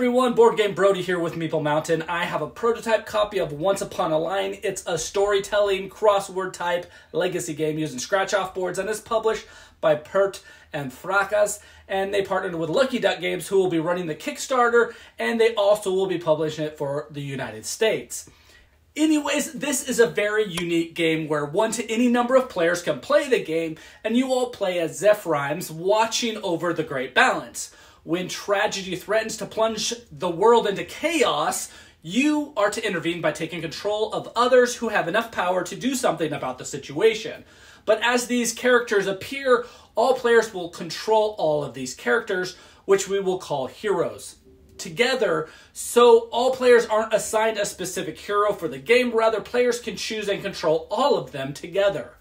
everyone, Boardgame Brody here with Meeple Mountain. I have a prototype copy of Once Upon a Line. It's a storytelling, crossword type legacy game using scratch-off boards, and it's published by Perte and Fracas, and they partnered with Lucky Duck Games, who will be running the Kickstarter, and they also will be publishing it for the United States. Anyways, this is a very unique game where one to any number of players can play the game, and you all play as Zephyrims watching over the Great Balance. When tragedy threatens to plunge the world into chaos, you are to intervene by taking control of others who have enough power to do something about the situation. But as these characters appear, all players will control all of these characters, which we will call heroes. Together, so all players aren't assigned a specific hero for the game, rather players can choose and control all of them together.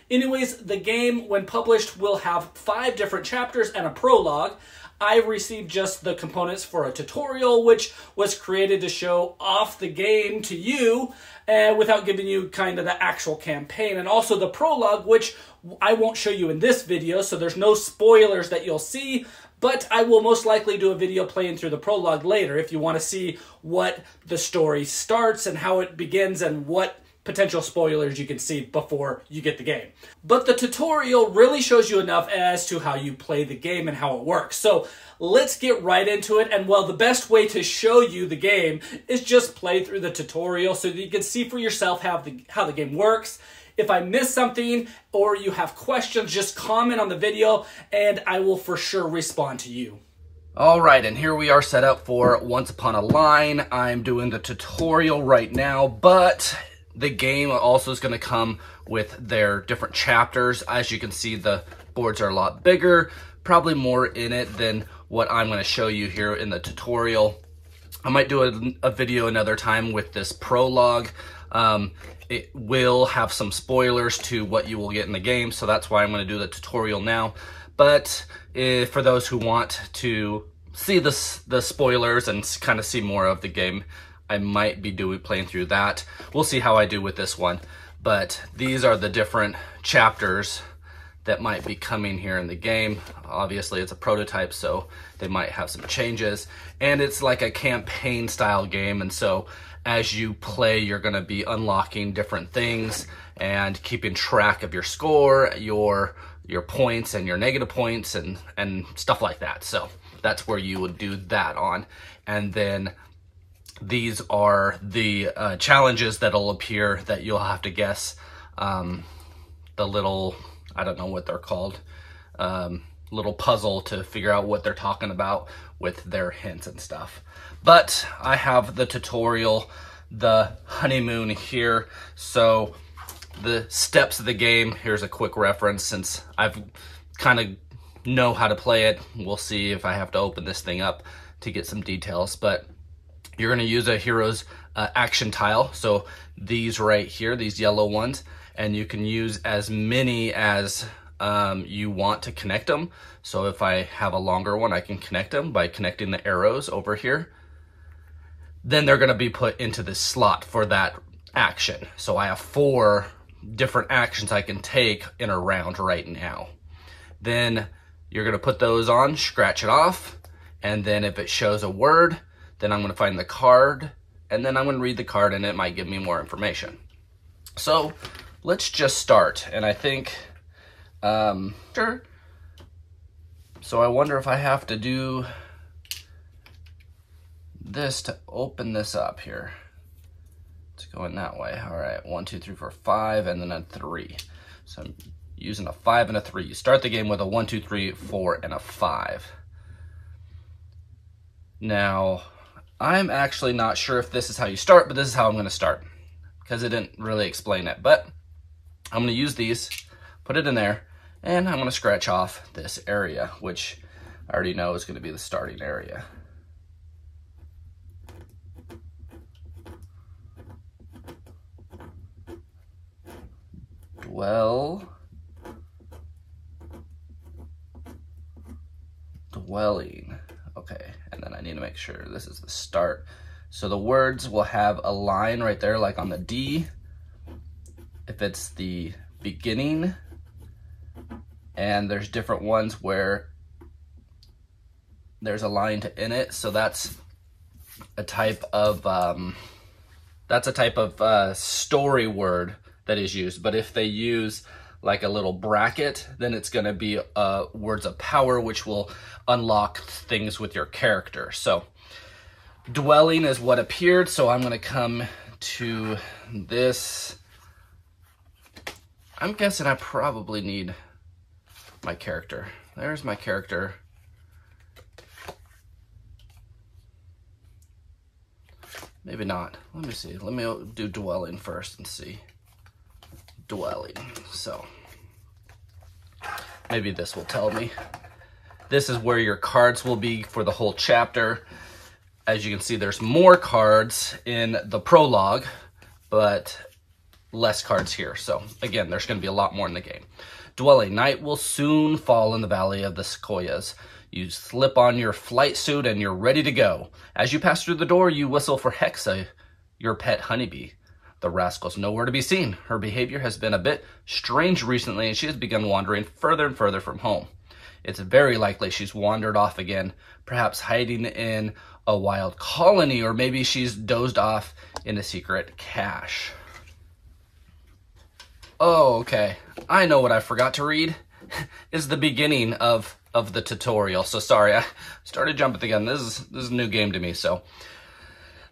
Anyways, the game, when published, will have 5 different chapters and a prologue. I received just the components for a tutorial, which was created to show off the game to you without giving you kind of the actual campaign. And also the prologue, which I won't show you in this video, so there's no spoilers that you'll see, but I will most likely do a video playing through the prologue later if you want to see what the story starts and how it begins and what potential spoilers you can see before you get the game. But the tutorial really shows you enough as to how you play the game and how it works. So let's get right into it. And well, the best way to show you the game is just play through the tutorial so that you can see for yourself how the game works. If I miss something or you have questions, just comment on the video and I will for sure respond to you. Alright, and here we are set up for Once Upon a Line. I'm doing the tutorial right now, but the game also is going to come with their different chapters. As you can see, the boards are a lot bigger, probably more in it than what I'm going to show you here in the tutorial. I might do a video another time with this prologue. It will have some spoilers to what you will get in the game, so that's why I'm going to do the tutorial now. But for those who want to see the spoilers and kind of see more of the game, I might be playing through that. We'll see how I do with this one. But these are the different chapters that might be coming here in the game. Obviously, it's a prototype, so they might have some changes. And it's like a campaign style game, and so as you play, you're gonna be unlocking different things and keeping track of your score, your points and your negative points and stuff like that. So that's where you would do that on. And then these are the challenges that'll appear that you'll have to guess the little, I don't know what they're called, little puzzle to figure out what they're talking about with their hints and stuff. But I have the tutorial, the honeymoon here. So the steps of the game, here's a quick reference since I've kind of know how to play it. We'll see if I have to open this thing up to get some details, but you're going to use a hero's action tile. So these right here, these yellow ones, and you can use as many as you want to connect them. So if I have a longer one, I can connect them by connecting the arrows over here. Then they're going to be put into this slot for that action. So I have 4 different actions I can take in a round right now. Then you're going to put those on, scratch it off, and then if it shows a word, then I'm going to find the card, and then I'm going to read the card, and it might give me more information. So let's just start, and I think, sure. So I wonder if I have to do this to open this up here. It's going that way. All right, 1, 2, 3, 4, 5, and then a 3. So I'm using a 5 and a 3. You start the game with a 1, 2, 3, 4, and a 5. Now, I'm actually not sure if this is how you start, but this is how I'm going to start because it didn't really explain it. But I'm going to use these, put it in there, and I'm going to scratch off this area, which I already know is going to be the starting area. Dwelling. Okay, and then I need to make sure this is the start. So the words will have a line right there, like on the D, if it's the beginning, and there's different ones where there's a line to end it, so that's a type of story word that is used. But if they use like a little bracket, then it's going to be words of power, which will unlock things with your character. So dwelling is what appeared, so I'm going to come to this. I'm guessing I probably need my character. There's my character. Maybe not. Let me see. Let me do dwelling first and see. Dwelling. So maybe this will tell me. This is where your cards will be for the whole chapter. As you can see, there's more cards in the prologue, but less cards here. So again, there's going to be a lot more in the game. Dwelling. Night will soon fall in the valley of the sequoias. You slip on your flight suit and you're ready to go. As you pass through the door, you whistle for Hexa, your pet honeybee. The rascal's nowhere to be seen. Her behavior has been a bit strange recently, and she has begun wandering further and further from home. It's very likely she's wandered off again, perhaps hiding in a wild colony, or maybe she's dozed off in a secret cache. Oh, okay. I know what I forgot to read. Is the beginning of the tutorial. So sorry, I started jumping the gun. This is a new game to me. So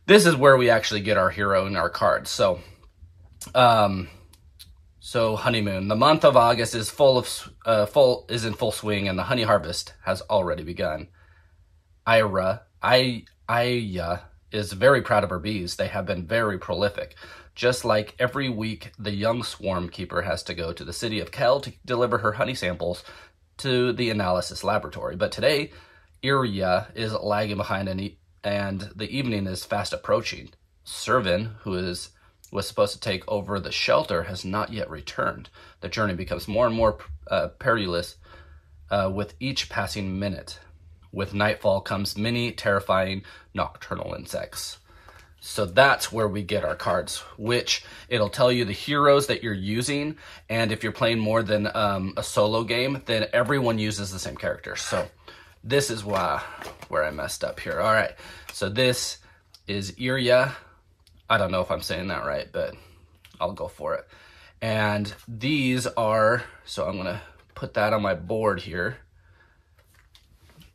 this is where we actually get our hero and our cards. So honeymoon. The month of August is is in full swing, and the honey harvest has already begun. Aya is very proud of her bees. They have been very prolific. Just like every week, the young swarm keeper has to go to the city of Kel to deliver her honey samples to the analysis laboratory. But today, Iria is lagging behind, and the evening is fast approaching. Servin, who was supposed to take over the shelter, has not yet returned. The journey becomes more and more perilous with each passing minute. With nightfall comes many terrifying nocturnal insects. So that's where we get our cards, which it'll tell you the heroes that you're using. And if you're playing more than a solo game, then everyone uses the same character. So this is where I messed up here. All right, so this is Iria. I don't know if I'm saying that right, but I'll go for it. And these are, so I'm gonna put that on my board here.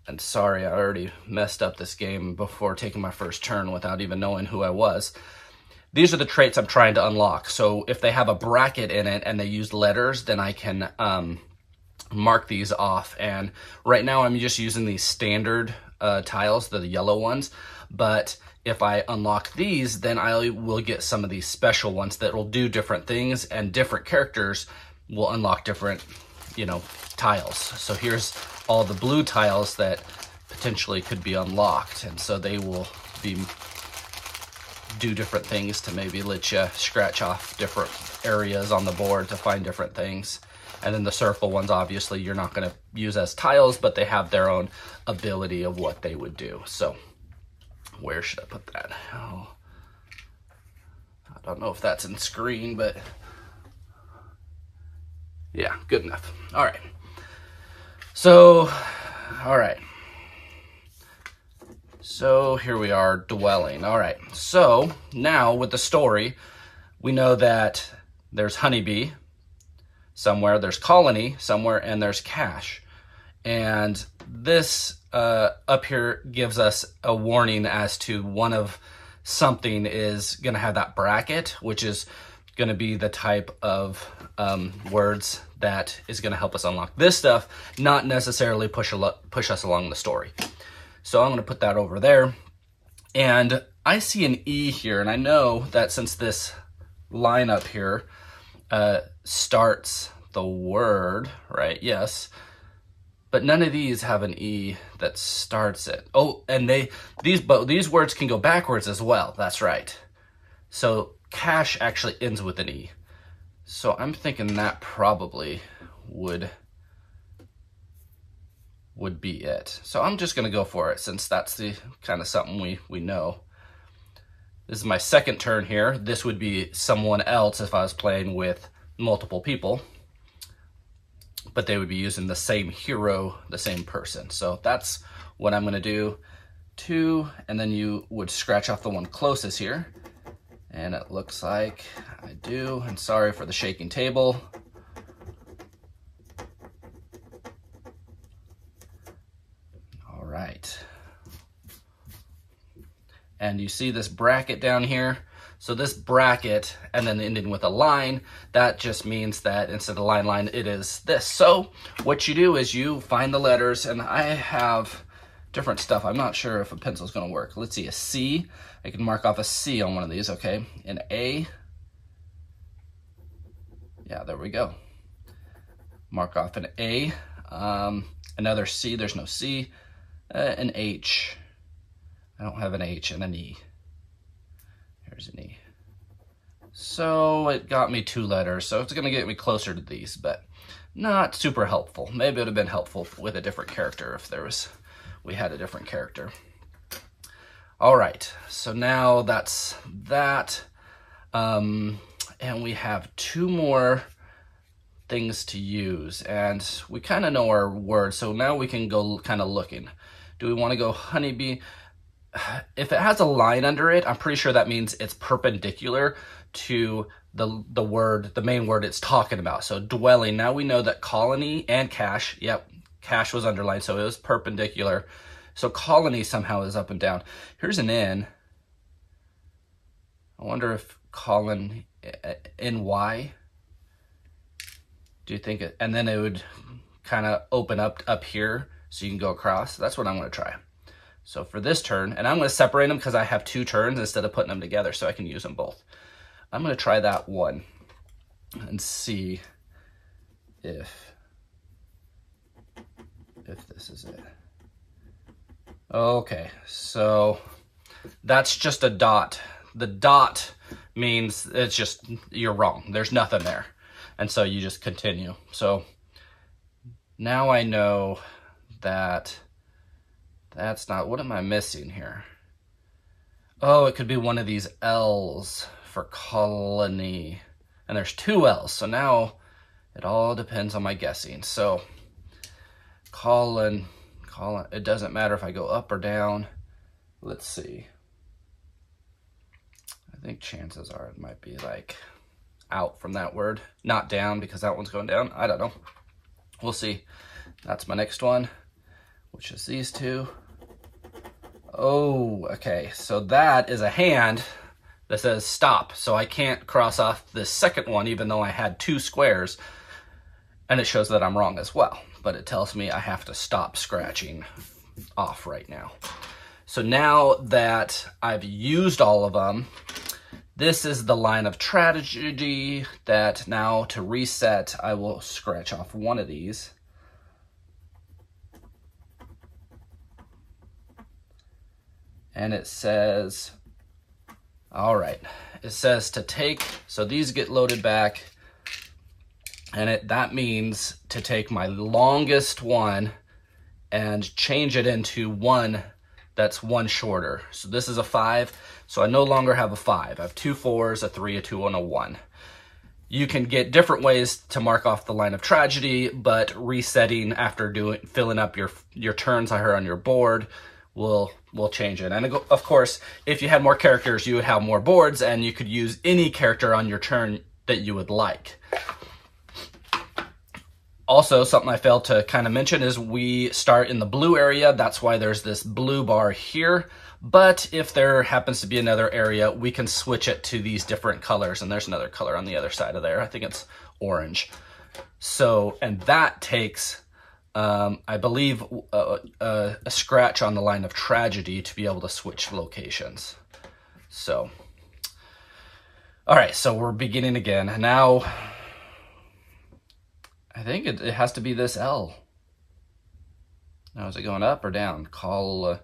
And sorry, I already messed up this game before taking my first turn without even knowing who I was. These are the traits I'm trying to unlock. So if they have a bracket in it and they use letters, then I can mark these off. And right now I'm just using these standard tiles, the yellow ones. But if I unlock these, then I will get some of these special ones that will do different things, and different characters will unlock different, tiles. So here's all the blue tiles that potentially could be unlocked, and so they will do different things to maybe let you scratch off different areas on the board to find different things. And then the circle ones, obviously, you're not going to use as tiles, but they have their own ability of what they would do. So where should I put that? Oh, I don't know if that's in screen, but yeah, good enough. All right. So, all right. So here we are, dwelling. All right. So now with the story, we know that there's honeybee somewhere, there's colony somewhere, and there's cache. And this up here gives us a warning as to one of something is going to have that bracket, which is going to be the type of words that is going to help us unlock this stuff, not necessarily push us along the story. So I'm going to put that over there. And I see an E here, and I know that since this line up here starts the word, right? Yes. But none of these have an E that starts it. Oh, and these words can go backwards as well. That's right. So cache actually ends with an E. So I'm thinking that probably would be it. So I'm just going to go for it, since that's the kind of something we know. This is my second turn here. This would be someone else if I was playing with multiple people, but they would be using the same hero, the same person. So that's what I'm going to do. 2, and then you would scratch off the one closest here. And it looks like I do, and sorry for the shaking table. All right. And you see this bracket down here? So this bracket, and then ending with a line, that just means that instead of line, it is this. So what you do is you find the letters, and I have different stuff. I'm not sure if a pencil's gonna work. Let's see, a C. I can mark off a C on one of these, okay? An A. Yeah, there we go. Mark off an A. Another C, there's no C. An H. I don't have an H, and an E. Here's an E. So it got me 2 letters, so it's gonna get me closer to these, but not super helpful. Maybe it would have been helpful with a different character if we had a different character. All right, so now that's that. And we have 2 more things to use, and we kind of know our words, so now we can go kind of looking. Do we want to go honeybee? If it has a line under it, I'm pretty sure that means it's perpendicular to the word, the main word it's talking about. So dwelling, now we know that colony and cache, yep, cache was underlined, so it was perpendicular. So colony somehow is up and down. Here's an N. I wonder if colon, NY, do you think it, and then it would kind of open up here so you can go across. That's what I'm gonna try. So for this turn, and I'm gonna separate them because I have 2 turns instead of putting them together so I can use them both. I'm gonna try that one and see if this is it. Okay, so that's just a dot. The dot means it's just, you're wrong. There's nothing there. And so you just continue. So now I know that that's not, what am I missing here? Oh, it could be one of these L's for colony. And there's 2 L's, so now it all depends on my guessing. So colon, it doesn't matter if I go up or down. Let's see. I think chances are it might be like out from that word, not down because that one's going down. I don't know. We'll see. That's my next one, which is these 2. Oh, okay. So that is a hand that says stop. So I can't cross off this second one, even though I had 2 squares. And it shows that I'm wrong as well. But it tells me I have to stop scratching off right now. So now that I've used all of them, this is the line of tragedy that now to reset, I will scratch off one of these. And it says, all right, it says to take, so these get loaded back, and that means to take my longest one and change it into one that's 1 shorter. So this is a 5, so I no longer have a 5. I have 2 4s, a 3, a 2, and a 1. You can get different ways to mark off the line of tragedy, but resetting after filling up your turns here on your board will change it. And of course, if you had more characters, you would have more boards, and you could use any character on your turn that you would like. Also, something I failed to kind of mention is we start in the blue area. That's why there's this blue bar here. But if there happens to be another area, we can switch it to these different colors. And there's another color on the other side of there. I think it's orange. So, and that takes, I believe, a scratch on the line of tragedy to be able to switch locations. So, all right, so we're beginning again. Now, I think it has to be this L. Now, is it going up or down? Call.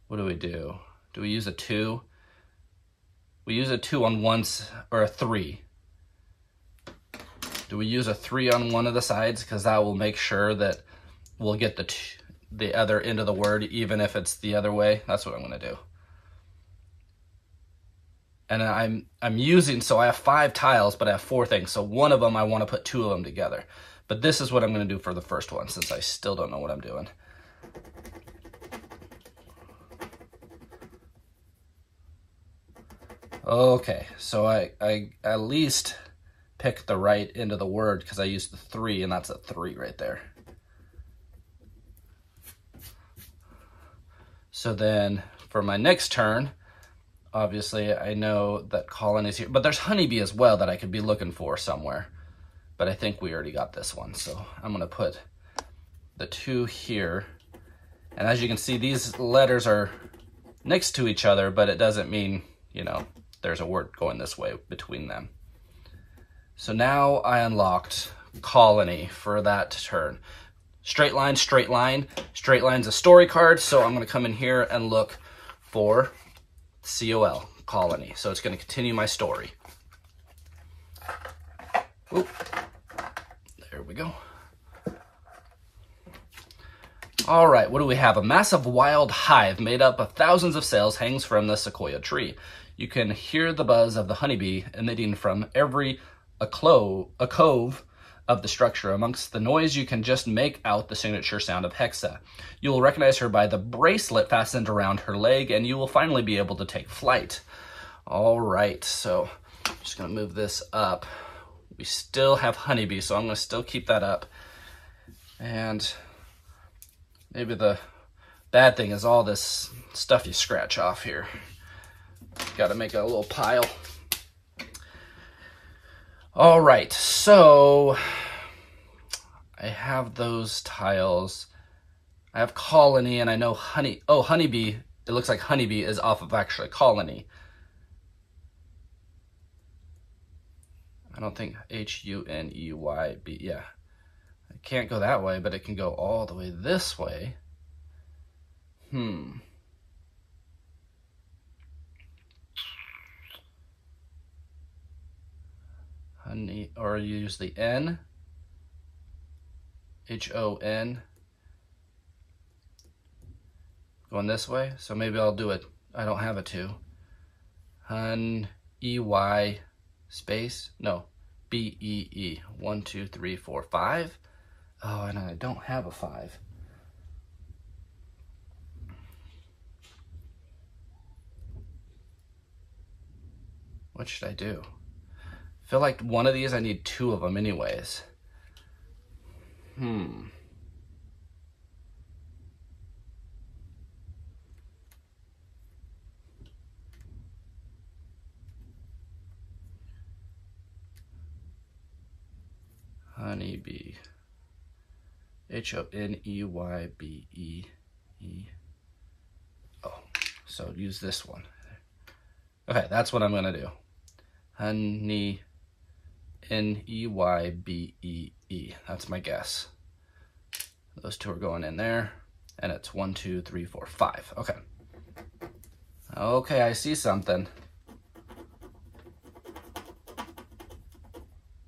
What do we do? Do we use a 2? We use a 2 on one, or a 3. Do we use a 3 on one of the sides? Because that will make sure that we'll get the other end of the word, even if it's the other way. That's what I'm going to do. And I'm using, so I have 5 tiles, but I have 4 things. So one of them, I want to put 2 of them together. But this is what I'm going to do for the first one, since I still don't know what I'm doing. Okay, so I at least picked the right end of the word because I used the 3, and that's a 3 right there. So then for my next turn, obviously I know that colony is here, but there's honeybee as well that I could be looking for somewhere. But I think we already got this one, so I'm gonna put the 2 here. And as you can see, these letters are next to each other, but it doesn't mean, you know, there's a word going this way between them. So now I unlocked colony for that turn. Straight line, straight line. Straight line's a story card, so I'm gonna come in here and look for COL, colony. So it's gonna continue my story. Oop. There we go. All right, what do we have? A massive wild hive made up of thousands of cells hangs from the sequoia tree. You can hear the buzz of the honeybee emitting from every cove of the structure. Amongst the noise, you can just make out the signature sound of Hexa. You will recognize her by the bracelet fastened around her leg, and you will finally be able to take flight. All right, so I'm just gonna move this up. We still have honeybee, so I'm gonna still keep that up. And maybe the bad thing is all this stuff you scratch off here. Got to make a little pile. All right, so I have those tiles. I have colony, and I know honeybee. It looks like honeybee is off of actually colony. I don't think H-U-N-E-Y-B. Yeah, it can't go that way, but it can go all the way this way. Honey, or use the N, H-O-N, going this way. So maybe I'll do it. I don't have a 2. E-Y space, no, B-E-E. 1, 2, 3, 4, 5. Oh, and I don't have a 5. What should I do? I feel like one of these, I need 2 of them anyways. Honeybee. H-O-N-E-Y-B-E-E. Oh, so use this one. Okay, that's what I'm gonna do. Honey, N-E-Y-B-E-E. That's my guess. Those 2 are going in there, and it's 1, 2, 3, 4, 5. Okay. Okay, I see something.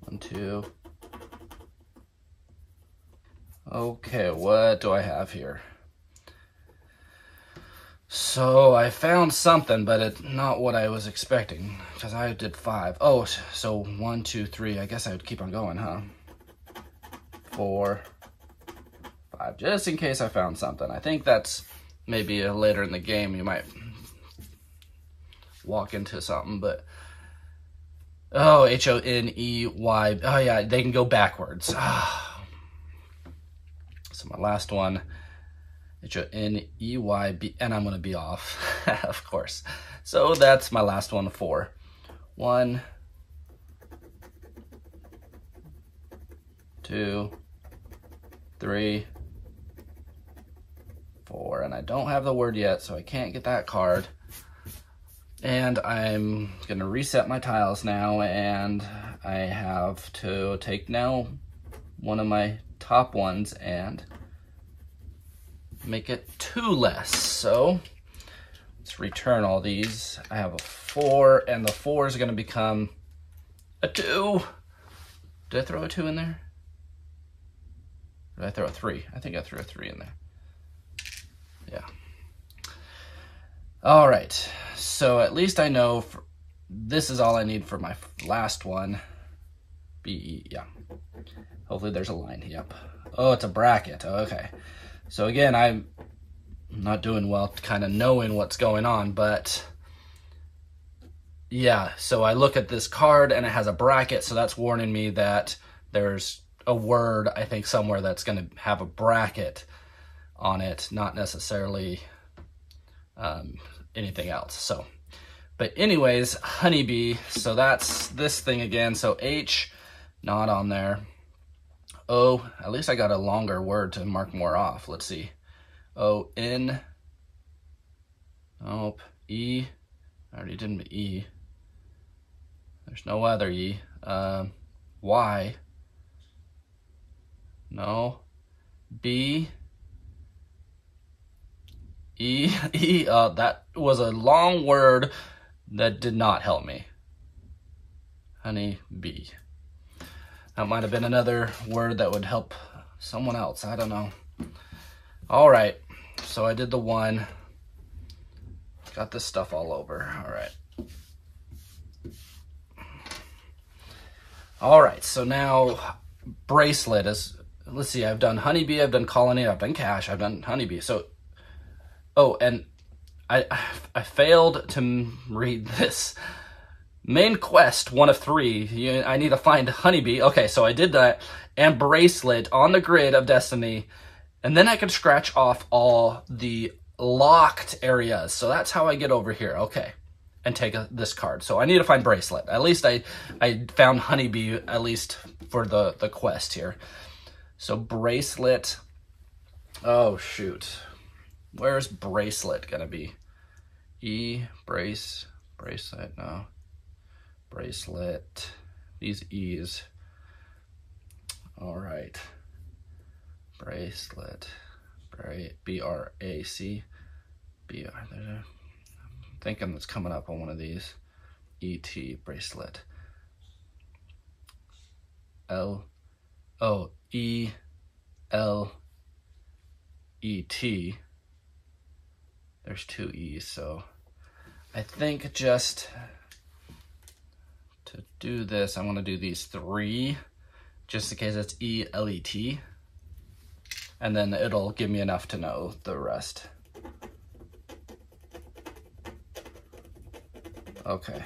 1, 2. Okay, what do I have here? So I found something, but it's not what I was expecting, because I did 5. Oh, so 1, 2, 3. I guess I would keep on going, huh? 4, 5, just in case I found something. I think that's maybe later in the game you might walk into something, but oh, H-O-N-E-Y. Oh yeah, they can go backwards. So my last one, H-O-N-E-Y-B, and I'm gonna be off, of course. So that's my last one, 4. 1, 2, 3, 4, and I don't have the word yet, so I can't get that card. And I'm gonna reset my tiles now, and I have to take now one of my top ones and make it 2 less. So let's return all these. I have a 4, and the 4 is gonna become a 2. Did I throw a 2 in there? Or did I throw a 3? I think I threw a 3 in there. Yeah. All right, so at least I know this is all I need for my last one. B-E, yeah. Hopefully there's a line. Yep. Oh, it's a bracket. Okay. So again, I'm not doing well kind of knowing what's going on, but yeah, so I look at this card and it has a bracket, so that's warning me that there's a word, I think, somewhere that's going to have a bracket on it, not necessarily anything else. So, but anyways, honeybee, so that's this thing again. So H, not on there. O, at least I got a longer word to mark more off. Let's see. O, N, nope. E, I already did E. There's no other E. Y, no. B, E, that was a long word that did not help me. Honey bee. That might have been another word that would help someone else. I don't know. All right. So I did the one. Got this stuff all over. All right. All right. So now bracelet is, let's see, I've done honeybee, I've done colony, I've done cash, I've done honeybee. So, oh, and I failed to read this. Main quest, 1 of 3. I need to find honeybee. Okay, so I did that. And bracelet on the grid of destiny. And then I can scratch off all the locked areas. So that's how I get over here. Okay. And take this card. So I need to find bracelet. At least I found honeybee, at least for the quest here. So bracelet. Oh, shoot. Where's bracelet gonna be? E, bracelet, no. Bracelet, these E's. All right. Bracelet, B-R-A-C, B-R, I'm thinking that's coming up on one of these. E-T, bracelet. L, oh, E, L, E-T. There's 2 E's, so I think just to do this, I'm going to do these 3, just in case it's E-L-E-T. And then it'll give me enough to know the rest. Okay.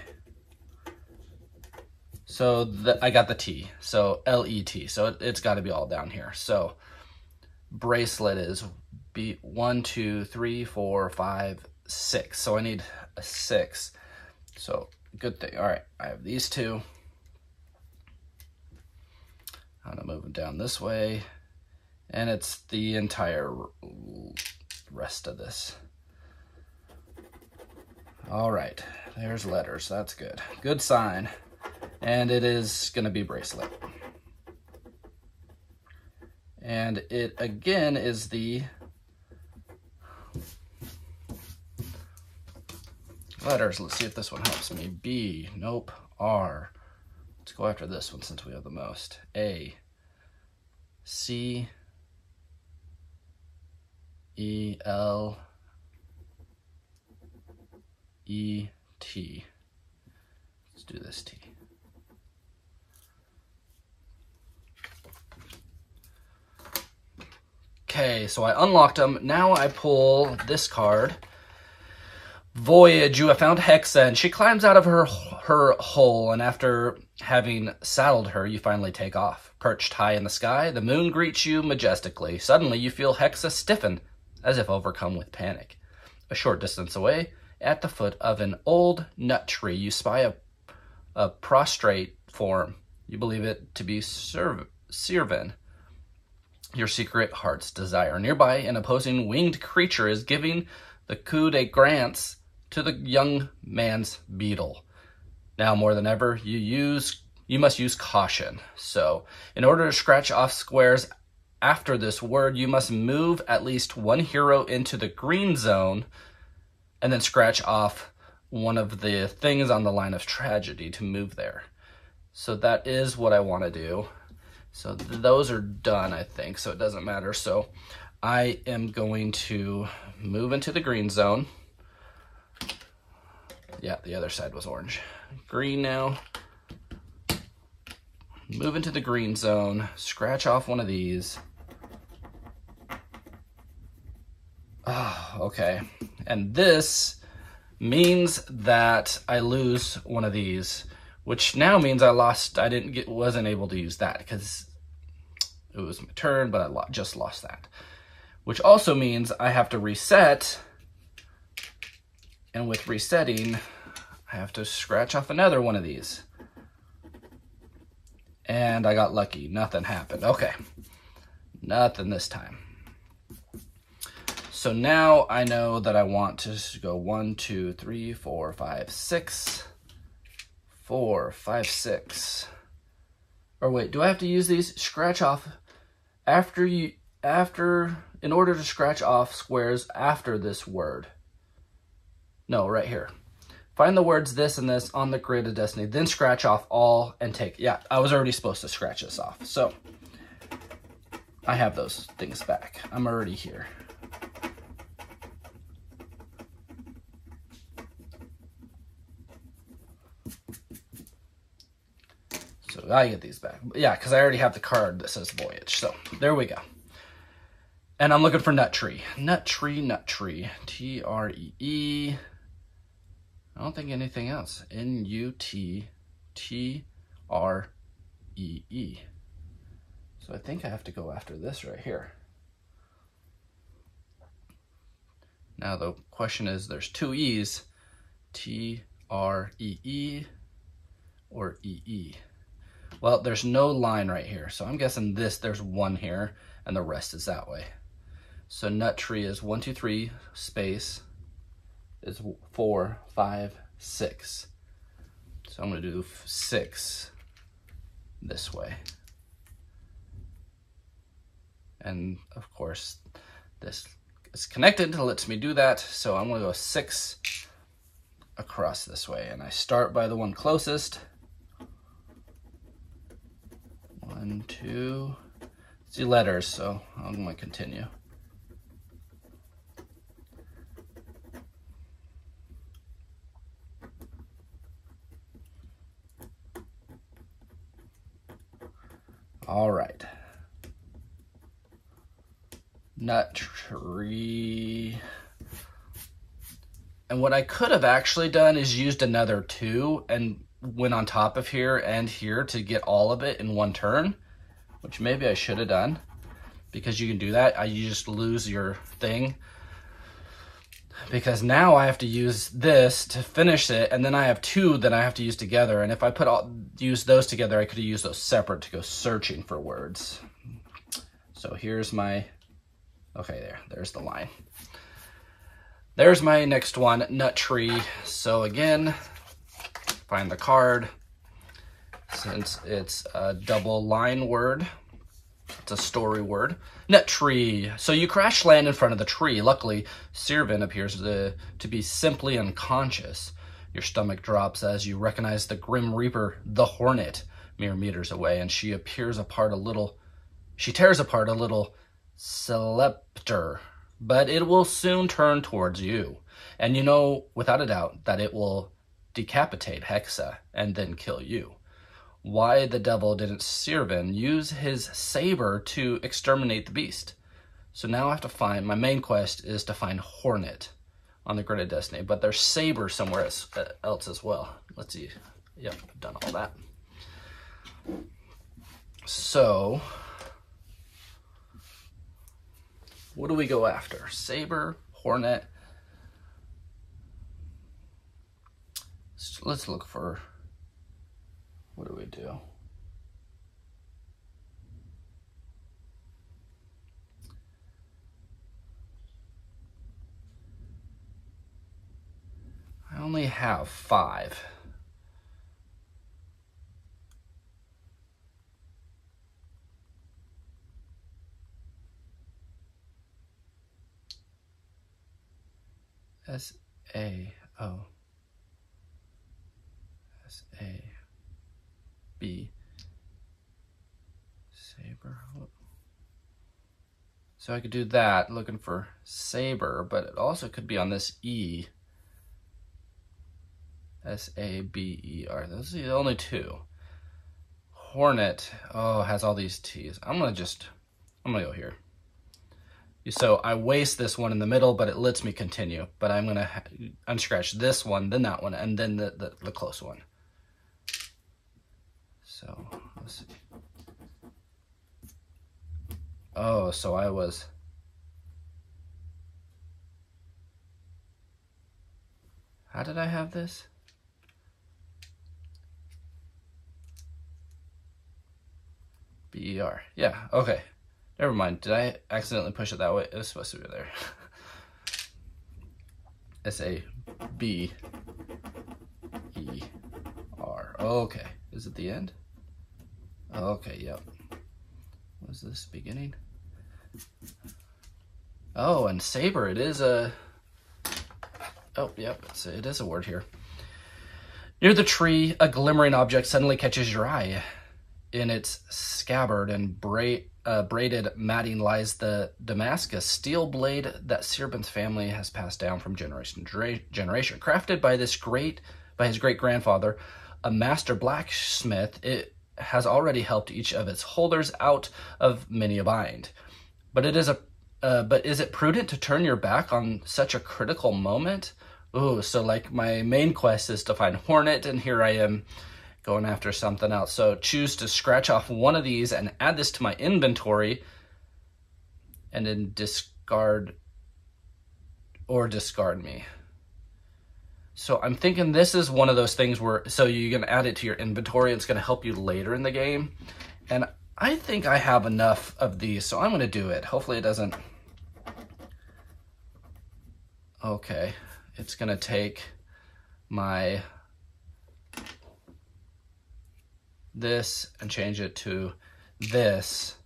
So I got the T, so L-E-T, so it's got to be all down here. So bracelet is B, 1, 2, 3, 4, 5, 6. So I need a 6. So good thing. All right, I have these 2. I'm gonna move them down this way, and it's the entire rest of this. All right, there's letters. That's good. Good sign. And it is gonna be bracelet. And it again is the letters. Let's see if this one helps me. B, nope. R. Let's go after this one since we have the most. A. C. E. L. E. T. Let's do this T. Okay, so I unlocked them. Now I pull this card. Voyage, you have found Hexa, and she climbs out of her hole, and after having saddled her, you finally take off. Perched high in the sky, the moon greets you majestically. Suddenly, you feel Hexa stiffen, as if overcome with panic. A short distance away, at the foot of an old nut tree, you spy a prostrate form. You believe it to be Sirven, your secret heart's desire. Nearby, an opposing winged creature is giving the coup de grace to the young man's beetle. Now more than ever, you must use caution. So, in order to scratch off squares after this word, you must move at least 1 hero into the green zone, and then scratch off one of the things on the line of tragedy to move there. So that is what I want to do. So those are done, I think, so it doesn't matter. So I am going to move into the green zone. Yeah, the other side was orange. Green now. Move into the green zone, scratch off one of these. Oh, okay. And this means that I lose one of these, which now means wasn't able to use that because it was my turn, but I just lost that. Which also means I have to reset, and with resetting, I have to scratch off another one of these. And I got lucky, nothing happened. Okay, nothing this time. So now I know that I want to go 1, 2, 3, 4, 5, 6. 4, 5, 6. Or wait, do I have to use these? Scratch off in order to scratch off squares after this word. No, right here. Find the words this and this on the grid of destiny, then scratch off all and take. Yeah, I was already supposed to scratch this off. So I have those things back. I'm already here. So I get these back. Yeah, because I already have the card that says Voyage. So there we go. And I'm looking for Nut Tree. Nut Tree, Nut Tree. T-R-E-E. I don't think anything else. N-U-T-T-R-E-E. So I think I have to go after this right here. Now the question is, there's two E's. T-R-E-E or E-E. Well, there's no line right here, so I'm guessing there's one here, and the rest is that way. So Nut Tree is 1, 2, 3, space, is 4, 5, 6. So I'm gonna do 6 this way. And of course, this is connected, it lets me do that, so I'm gonna go 6 across this way, and I start by the one closest. 1, 2, see letters, so I'm gonna continue. All right. Nut Tree. And what I could have actually done is used another 2 and went on top of here and here to get all of it in one turn, which maybe I should have done, because you can do that. You just lose your thing, because now I have to use this to finish it, and then I have 2 that I have to use together, and if I use those together, I could have used those separate to go searching for words. So here's my, okay, there's the line. There's my next one, Nut Tree. So again, find the card. Since it's a double line word, it's a story word. Nut Tree. So you crash land in front of the tree. Luckily, Sirvin appears to be simply unconscious. Your stomach drops as you recognize the Grim Reaper, the Hornet, mere meters away, and she tears apart a little scepter, but it will soon turn towards you. And you know, without a doubt, that it will decapitate Hexa and then kill you. Why the devil didn't Sirvin use his saber to exterminate the beast? So now I have to find, my main quest is to find Hornet on the Grid of Destiny, but there's saber somewhere else as well. Let's see. Yep, I've done all that. So, what do we go after? Saber, Hornet. So let's look for, what do we do? I only have 5. S-A-O. S-A-B. Saber. So I could do that, looking for saber, but it also could be on this E. S-A-B-E-R. Those are the only 2. Hornet, oh, has all these T's. I'm gonna go here. So I waste this one in the middle, but it lets me continue. But I'm gonna unscratch this one, then that one, and then the close one. So let's see. Oh, so I was. How did I have this? B-E-R. Yeah, okay. Never mind. Did I accidentally push it that way? It was supposed to be there. S-A-B-E-R. Okay. Is it the end? Okay, yep. Was this beginning? Oh, and saber. It is a... Oh, yep. It is a word here. Near the tree, a glimmering object suddenly catches your eye. In its scabbard and braided matting lies the Damascus steel blade that Sirbin's family has passed down from generation to generation. Crafted by his great grandfather, a master blacksmith, it has already helped each of its holders out of many a bind. But is it prudent to turn your back on such a critical moment? Ooh, so like my main quest is to find Hornet, and here I am going after something else. So choose to scratch off one of these and add this to my inventory, and then discard me. So I'm thinking this is one of those things where, so you're going to add it to your inventory. It's going to help you later in the game. And I think I have enough of these, so I'm going to do it. Hopefully it doesn't. Okay. It's going to take my this and change it to this,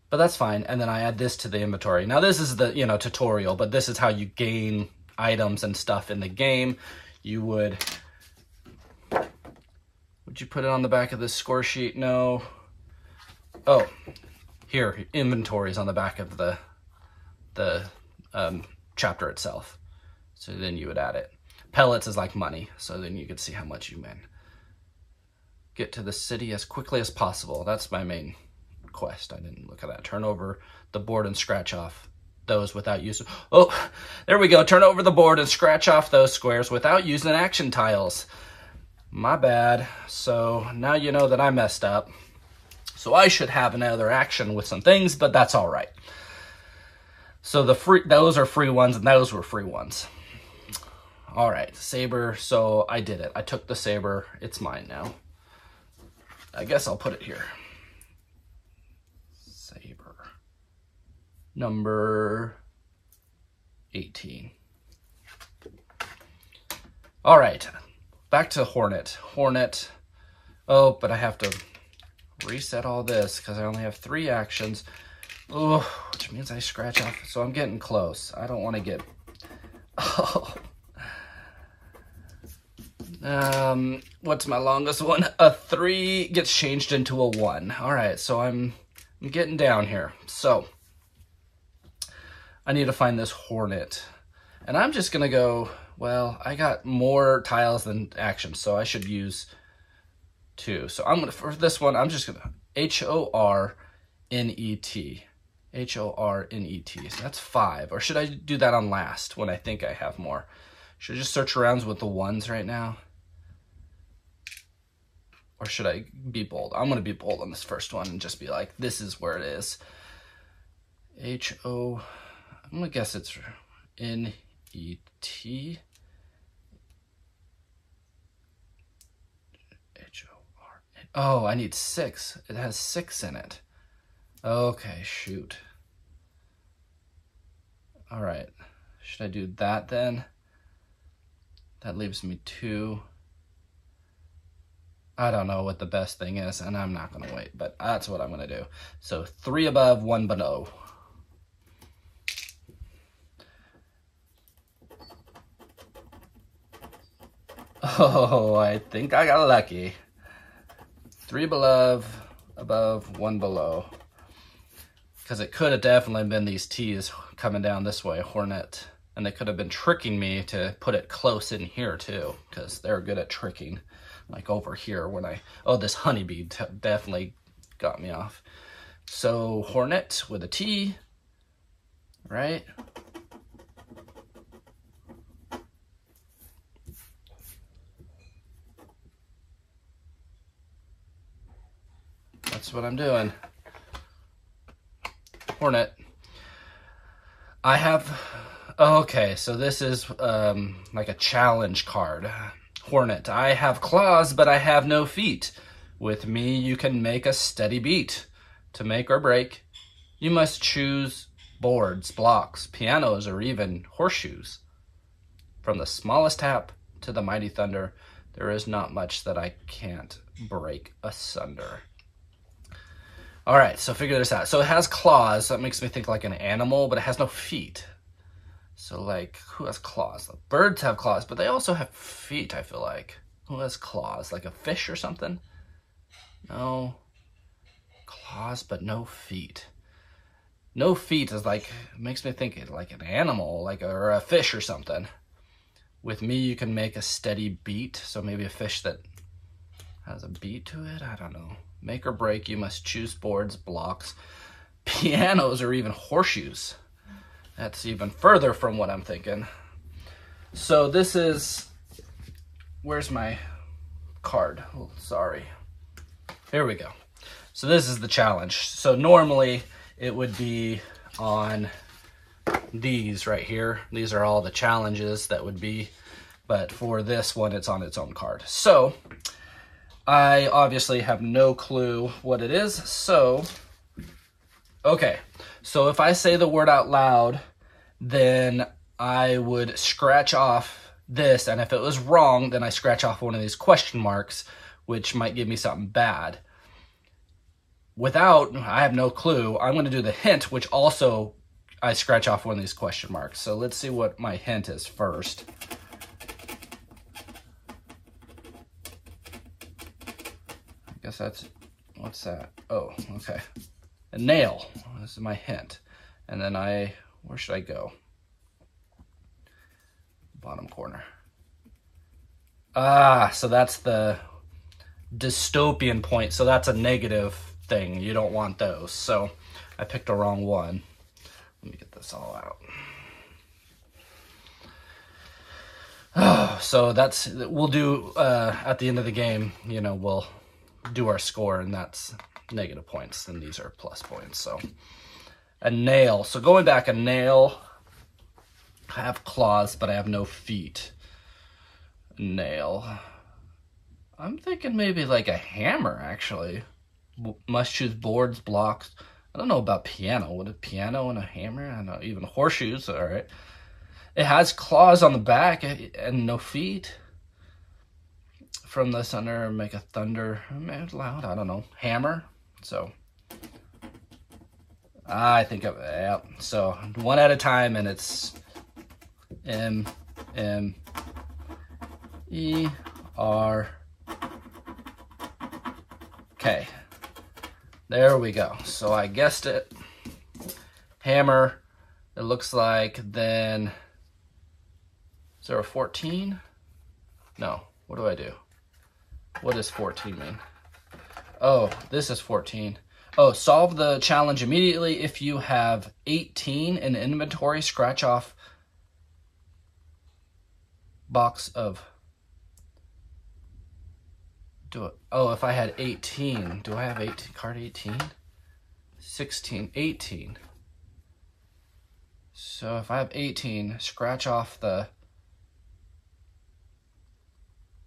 but that's fine. And then I add this to the inventory. Now this is the, tutorial, but this is how you gain items and stuff in the game. Would you put it on the back of this score sheet? No. Oh, here, inventory is on the back of the chapter itself. So then you would add it. Pellets is like money, so then you could see how much you win. Get to the city as quickly as possible. That's my main quest. I didn't look at that. Turn over the board and scratch off those without using... Oh, there we go. Turn over the board and scratch off those squares without using action tiles. My bad. So now you know that I messed up. So I should have another action with some things, but that's all right. So those are free ones, and those were free ones. All right, saber. So I did it. I took the saber. It's mine now. I guess I'll put it here. Saber. Number 18. All right, back to Hornet. Hornet. Oh, but I have to reset all this because I only have 3 actions. Oh, which means I scratch off. So I'm getting close. I don't want to get... Oh. What's my longest one? A 3 gets changed into a 1. All right, so I'm getting down here. So I need to find this Hornet, and I'm just gonna go. Well, I got more tiles than actions, so I should use 2. So I'm gonna, for this one, I'm just gonna H-O-R-N-E-T. H-O-R-N-E-T. So that's 5. Or should I do that on last when I think I have more? Should I just search around with the 1s right now? Or should I be bold? I'm going to be bold on this first one and just be like, this is where it is. H-O... I'm going to guess it's N-E-T. H-O-R... Oh, I need 6. It has 6 in it. Okay, shoot. All right. Should I do that then? That leaves me 2. I don't know what the best thing is, and I'm not going to wait, but that's what I'm going to do. So 3 above, 1 below. Oh, I think I got lucky. 3 above, 1 below. Because it could have definitely been these T's coming down this way, Hornet. And they could have been tricking me to put it close in here too, because they're good at tricking. like over here when oh, this honeybee definitely got me off. So hornet with a T, right? That's what I'm doing. Hornet. I have, okay, so this is like a challenge card. Hornet. I have claws, but I have no feet. With me, you can make a steady beat. To make or break, you must choose boards, blocks, pianos, or even horseshoes. From the smallest tap to the mighty thunder, there is not much that I can't break asunder. All right, so figure this out. So it has claws. That makes me think like an animal, but it has no feet. So like, who has claws? Birds have claws, but they also have feet, I feel like. Who has claws? Like a fish or something? No. Claws, but no feet. No feet is like, makes me think like an animal, like or a fish or something. With me, you can make a steady beat. So maybe a fish that has a beat to it? I don't know. Make or break, you must choose boards, blocks, pianos, or even horseshoes. That's even further from what I'm thinking. So this is, where's my card? Oh, sorry. Here we go. So this is the challenge. So normally it would be on these right here. These are all the challenges that would be, but for this one, it's on its own card. So I obviously have no clue what it is. So, okay. So if I say the word out loud, then I would scratch off this. And if it was wrong, then I scratch off one of these question marks, which might give me something bad. Without, I have no clue, I'm going to do the hint, which also I scratch off one of these question marks. So let's see what my hint is first. I guess that's, what's that? Oh, okay. A nail. This is my hint. And then where should I go? Bottom corner. Ah, so that's the dystopian point. So that's a negative thing. You don't want those. So I picked a wrong one. Let me get this all out. Oh, so that's, we'll do, at the end of the game, you know, we'll do our score, and that's negative points, and these are plus points. So a nail. So going back, a nail. I have claws, but I have no feet. Nail. I'm thinking maybe like a hammer, actually. Must choose boards, blocks. I don't know about piano. What a piano and a hammer? I don't know. Even horseshoes. All right. It has claws on the back and no feet. From the thunder, make a thunder. Loud. I don't know. Hammer. So I think of it. Yep. So one at a time, and it's M E R K. There we go. So I guessed it. Hammer. It looks like then. Is there a 14? No. What do I do? What does 14 mean? Oh, this is 14. Oh, solve the challenge immediately. If you have 18 in inventory, scratch off box of. Oh, if I had 18. Do I have 18? Card 18? 16, 18. So if I have 18, scratch off the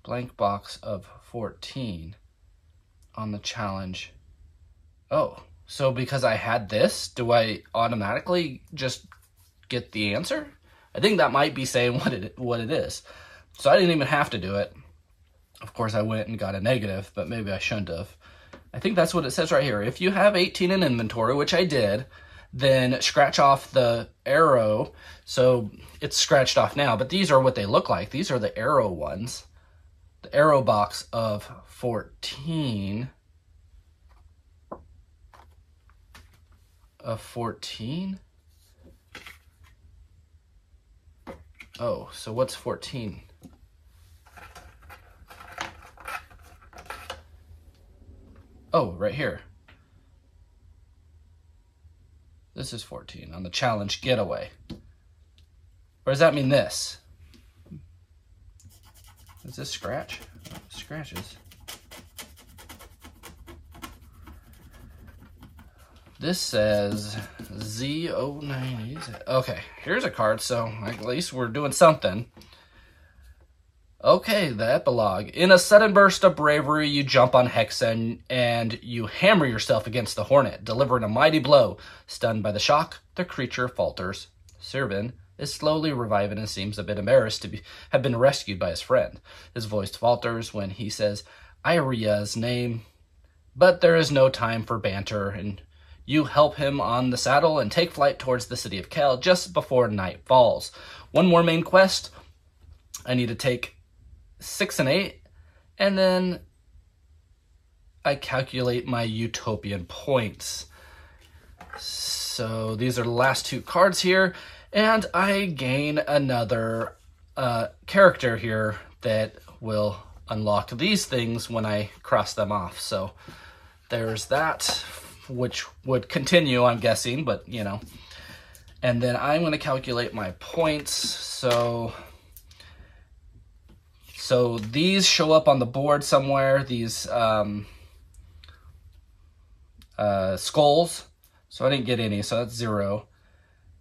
blank box of 14 on the challenge. Oh, so because I had this, do I automatically just get the answer? I think that might be saying what it is. So I didn't even have to do it. Of course, I went and got a negative, but maybe I shouldn't have. I think that's what it says right here. If you have 18 in inventory, which I did, then scratch off the arrow. So it's scratched off now, but these are what they look like. These are the arrow ones. The arrow box of 14. Of 14? Oh, so what's 14? Oh, right here. This is 14 on the challenge getaway. Or does that mean this? Is this scratch? Oh, scratches. This says Z09. Okay, here's a card, so at least we're doing something. Okay, the epilogue. In a sudden burst of bravery, you jump on Hexen and you hammer yourself against the Hornet, delivering a mighty blow. Stunned by the shock, the creature falters. Sirvin is slowly reviving and seems a bit embarrassed to have been rescued by his friend. His voice falters when he says Iria's name, but there is no time for banter, and you help him on the saddle and take flight towards the city of Kel just before night falls. One more main quest. I need to take 6 and 8, and then I calculate my utopian points. So these are the last 2 cards here, and I gain another character here that will unlock these things when I cross them off. So there's that, which would continue, I'm guessing, but you know. And then I'm going to calculate my points. So these show up on the board somewhere, these skulls. So I didn't get any, so that's 0.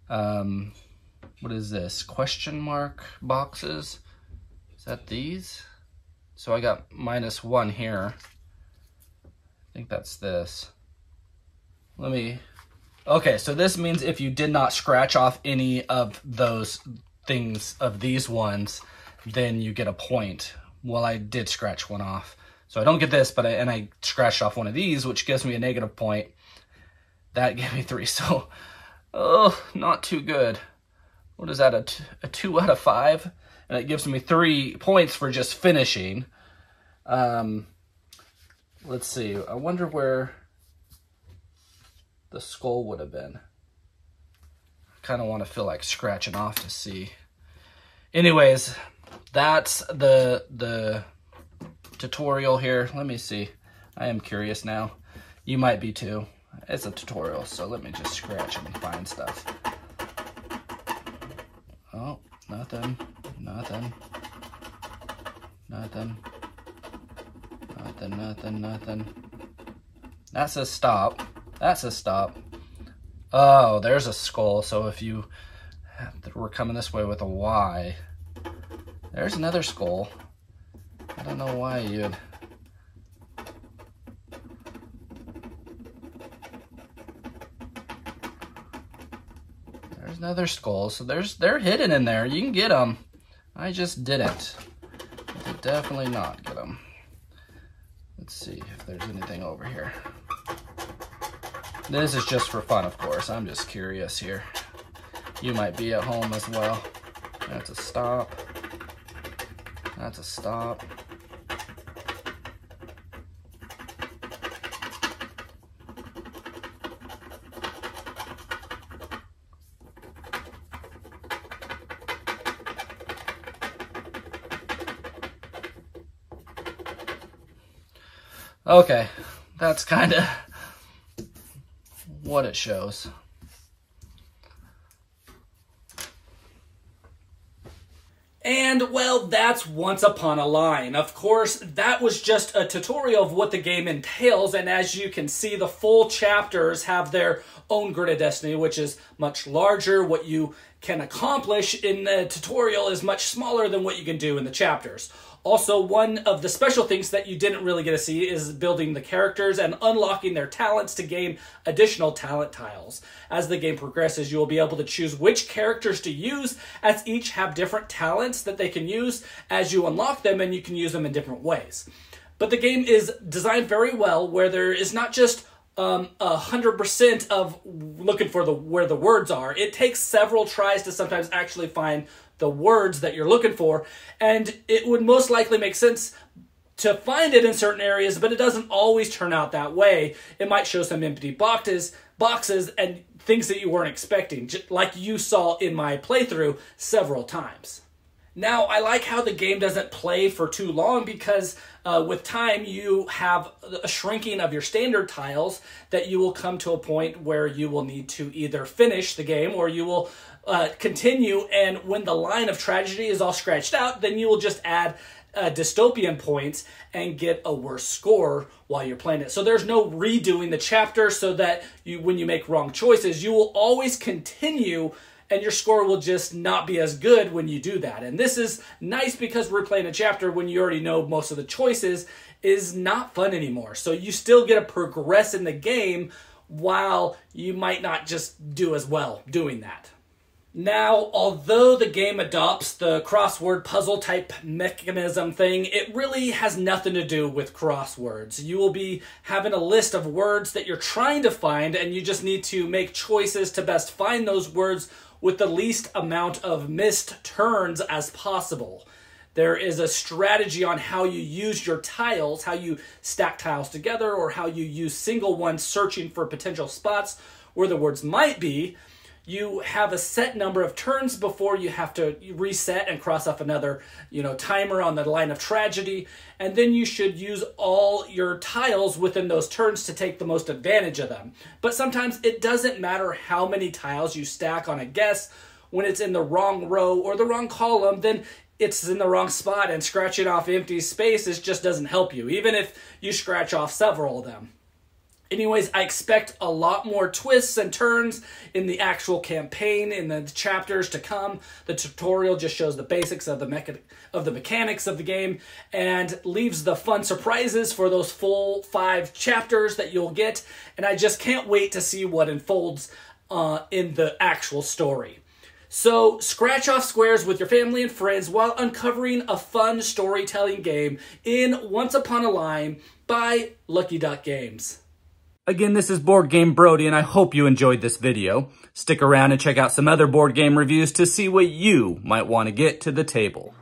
What is this? Question mark boxes? Is that these? So I got -1 here. I think that's this. Okay, so this means if you did not scratch off any of those things, of these ones, then you get a point. Well, I did scratch one off. So I don't get this, but I scratched off one of these, which gives me a negative point. That gave me 3, so, oh, not too good. What is that, a 2 out of 5? And it gives me 3 points for just finishing. Let's see, I wonder where the skull would have been. I kind of want to feel like scratching off to see. Anyways, that's the tutorial here. Let me see. I am curious now. You might be too. It's a tutorial, so let me just scratch and find stuff. Oh, nothing. Nothing. Nothing. Nothing, nothing, nothing. That says stop. That says stop. Oh, there's a skull. So if you were coming this way with a Y, there's another skull. I don't know why you'd... There's another skull. So they're hidden in there. You can get them. I just didn't. I did definitely not get them. Let's see if there's anything over here. This is just for fun, of course. I'm just curious here. You might be at home as well. That's a stop. That's a stop. Okay, that's kind of what it shows. And, well, that's Once Upon a Line. Of course, that was just a tutorial of what the game entails, and as you can see, the full chapters have their own Grid of Destiny, which is much larger. What you can accomplish in the tutorial is much smaller than what you can do in the chapters. Also, one of the special things that you didn't really get to see is building the characters and unlocking their talents to gain additional talent tiles. As the game progresses, you will be able to choose which characters to use, as each have different talents that they can use as you unlock them, and you can use them in different ways. But the game is designed very well, where there is not just 100% of looking for where the words are. It takes several tries to sometimes actually find the words that you're looking for, and it would most likely make sense to find it in certain areas, but it doesn't always turn out that way. It might show some empty boxes and things that you weren't expecting, like you saw in my playthrough several times. Now, I like how the game doesn't play for too long because with time you have a shrinking of your standard tiles that you will come to a point where you will need to either finish the game or you will continue, and when the line of tragedy is all scratched out, then you will just add dystopian points and get a worse score while you're playing it. So there's no redoing the chapter, so that when you make wrong choices, you will always continue and your score will just not be as good when you do that. And this is nice because replaying a chapter when you already know most of the choices is not fun anymore. So you still get to progress in the game while you might not just do as well doing that. Now, although the game adopts the crossword puzzle type mechanism thing, it really has nothing to do with crosswords. You will be having a list of words that you're trying to find, and you just need to make choices to best find those words with the least amount of missed turns as possible. There is a strategy on how you use your tiles, how you stack tiles together, or how you use single ones searching for potential spots where the words might be. You have a set number of turns before you have to reset and cross off another, timer on the line of tragedy. And then you should use all your tiles within those turns to take the most advantage of them. But sometimes it doesn't matter how many tiles you stack on a guess. When it's in the wrong row or the wrong column, then it's in the wrong spot, and scratching off empty spaces just doesn't help you, even if you scratch off several of them. Anyways, I expect a lot more twists and turns in the actual campaign, in the chapters to come. The tutorial just shows the basics of the mechanics of the game and leaves the fun surprises for those full 5 chapters that you'll get. And I just can't wait to see what unfolds in the actual story. So scratch off squares with your family and friends while uncovering a fun storytelling game in Once Upon a Line by Lucky Duck Games. Again, this is Boardgame Brody, and I hope you enjoyed this video. Stick around and check out some other board game reviews to see what you might want to get to the table.